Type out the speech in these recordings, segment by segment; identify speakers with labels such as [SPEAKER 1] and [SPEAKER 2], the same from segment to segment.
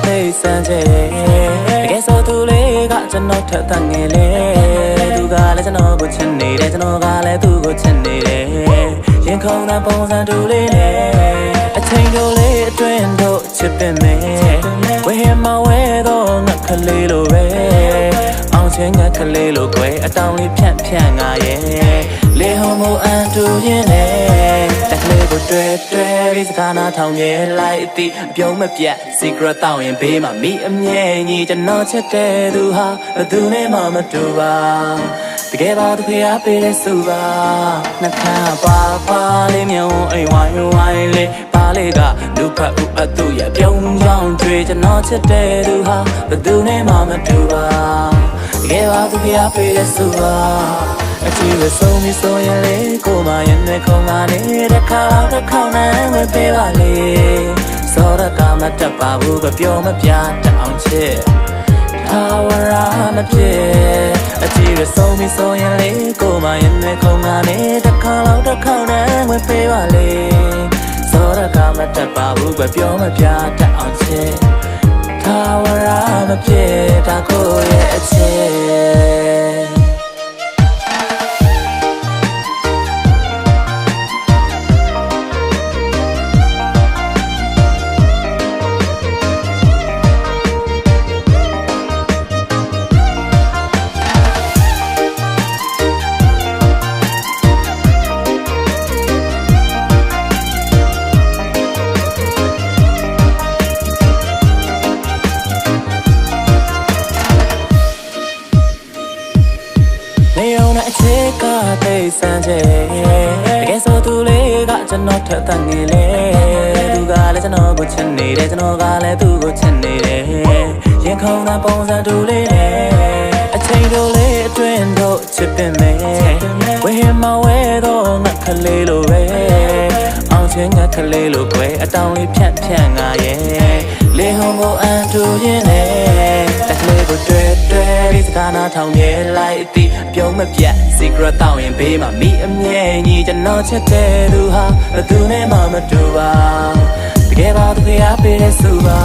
[SPEAKER 1] သိစမ်းချေတကယ်ဆိုသူလေးကကျွန်တော်ထက်တန်ငယ်လေသူကလည်းကျွန်တော်ကိုချစ်နေတယ်ကျွန်တော်ကလည်းသူ့ကိုချစ်နေတယ်ရင်ခုန်တဲ့ပုံစံတူလေးနဲ့အချိန်တို့လေးအတွင်းတို့ချစ်ပင်မယ်ဝေးမဝဲတော့ငါကလေးလိုပဲအောင်ချင်းငါကလေးလိုကွယ်အတောင်လေးဖြန့်ငါရဲ့လေဟုံမအန်တူရင်လေတက်ကလေးကိုတွေ့ပြီးစကားနာထောင်မြဲလိုက်အတိအပြုံးမပြတ် secret တောင်းရင်ဘေးမှာမိအမြဲညီကျွန်တော်ချစ်တဲ့သူဟာဘယ်သူနဲ့မှမတူပါတကယ်ပါသူဖေးပေးတဲ့စုပါနှခမ်းပါလေးမြုံအိမ်ဝိုင်းလေးပါလေးကလူဖတ်ဦးအတူရပြုံးကြောင်းတွေ့ကျွန်တော်ချစ်တဲ့သူဟာဘယ်သူနဲ့မှမတူပါတကယ်ပါသူဖေးပေးတဲ့စုပါအချီးရဆုံးပြီးဆိုရင်လေကိုမရင်နဲ့ခုံကနေတစ်ခါနဲ့ဝယ်ပေးပါလေစောရကမတက်ပါဘူးကပြောမပြတအောင်ချစ်ထာဝရမဖြစ်အချီးရဆုံးပြီးဆိုရင်လေကိုမရင်နဲ့ခုံကနေတစ်ခါနဲ့ဝယ်ပေးပါလေစောရကမတက်ပါဘူးကပြောမပြတအောင်ချစ်ထာဝရမဖြစ်ဒါကိုရဲ့အချစ်အချစ်ကသိစမ်းချေတကယ်ဆိုသူလေးကကျွန်တော်ထက်တန်ငယ်လေသူကလည်းကျွန်တော်ကိုချစ်နေတယ်ကျွန်တော်ကလည်းသူ့ကိုချစ်နေတယ်ရင်ခုန်တဲ့ပုံစံတူလေးနဲ့အချိန်တို့လေးအတွင်းတို့ချစ်ပင်မယ်ဝေးမဝဲတော့ငါကလေးလိုပဲအောင်ချင်းငါကလေးလိုကွယ်အတောင်လေးဖြန့်ငါရဲ့လေဟုံကိုအန်တူရင်လေတက်ကလေးကိုတွေ့ပြီးစကားနာထောင်မြဲလိုက်အတိအပြုံးမပြတ် secret တောင်းရင်ဘေးမှာမိအမြဲညီကျွန်တော်ချစ်တဲ့သူဟာဘယ်သူနဲ့မှမတူပါတကယ်ပါသူဖေးပေးတဲ့စုပါ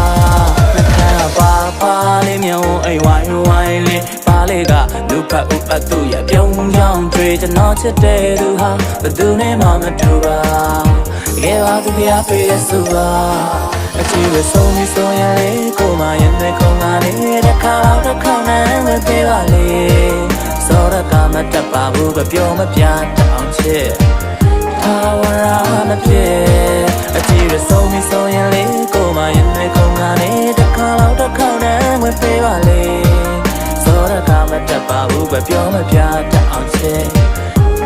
[SPEAKER 1] နှခမ်းပါလေးမြုံအိမ်ဝိုင်းလေးပါလေးကလူဖတ်ဦးအတူရပြုံးကြောင်းတွေ့ကျွန်တော်ချစ်တဲ့သူဟာဘယ်သူနဲ့မှမတူပါတကယ်ပါသူဖေးပေးတဲ့စုပါအချီးရဆုံးပြီးဆိုရင်လေကိုမရင်နဲ့ခုံကနေတစ်ခါနဲ့ဝယ်ပေးပါလေစောရကမတက်ပါဘူးကပြောမပြတအောင်ချစ်ထာဝရမဖြစ်အချီးရဆုံးပြီးဆိုရင်လေကိုမရင်နဲ့ခုံကနေတစ်ခါနဲ့ဝယ်ပေးပါလေစောရကမတက်ပါဘူးကပြောမပြတအောင်ချစ်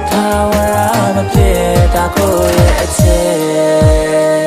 [SPEAKER 1] ထာဝရမဖြစ်ဒါကိုရဲ့အချစ်